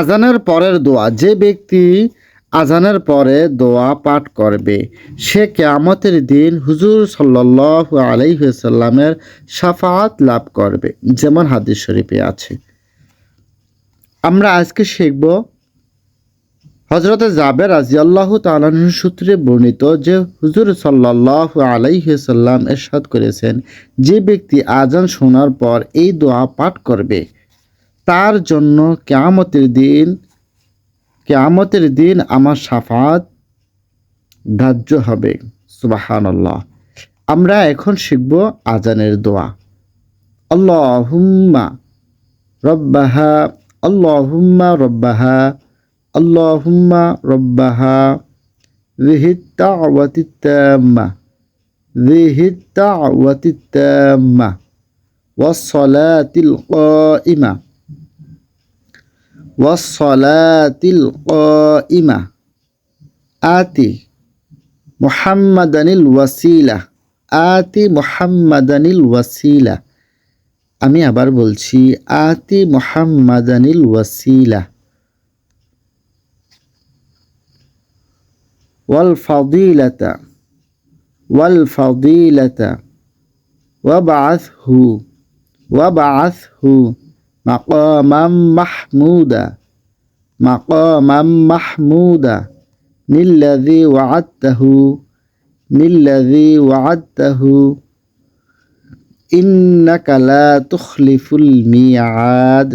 আজানের পরের দোয়া, যে ব্যক্তি আজানের পরে দোয়া পাঠ করবে সে কিয়ামতের দিন হুজুর সাল্লাল্লাহু আলাইহি ওয়াসাল্লামের শাফাআত লাভ করবে, যেমন হাদিস শরীফে আছে। আমরা আজকে শিখব হযরতে জাবের রাদিয়াল্লাহু তাআলা আনহু সূত্রে বর্ণিত যে হুজুর সাল্লাল্লাহু আলাইহি ওয়াসাল্লাম ইরশাদ করেছেন, যে ব্যক্তি আজান শোনার পর এই দোয়া পাঠ করবে তার জন্য কিয়ামতের দিন আমার শাফাআত গ্রাহ্য হবে। সুবহানাল্লাহ। আমরা এখন শিখব আজানের দোয়া। আল্লাহুম্মা রব্বাহা আল্লাহুম্মা রব্বাহা আল্লাহুম্মা রব্বাহা যিহিদ দাওয়াতিত তাম্মা যিহিদ দাওয়াতিত তাম্মা ওয়াস সালাতিল কাইমা ওয়াস-সালাতিল কাইমা আতি মুহাম্মাদানিল ওয়াসিলা আতি মুহাম্মাদানিল ওয়াসিলা। আমি আবার বলছি, আতি মুহাম্মাদানিল ওয়াসিলা ওয়াল ফাদিলাতা ওয়াবআথহু মাকামাম মাহমুদা নিল্লাযী ওয়া'আদতাহু ইন্নাকা লা তুখলিফুল মিআদ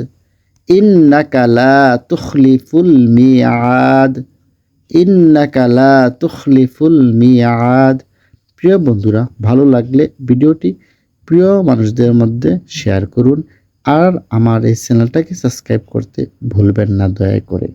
ইন্নাকা লা তুখলিফুল মিআদ। প্রিয় বন্ধুরা, ভালো লাগলে ভিডিওটি প্রিয় মানুষদের মধ্যে শেয়ার করুন আর আমার এই চ্যানেলটাকে সাবস্ক্রাইব করতে ভুলবেন না দয়া করে।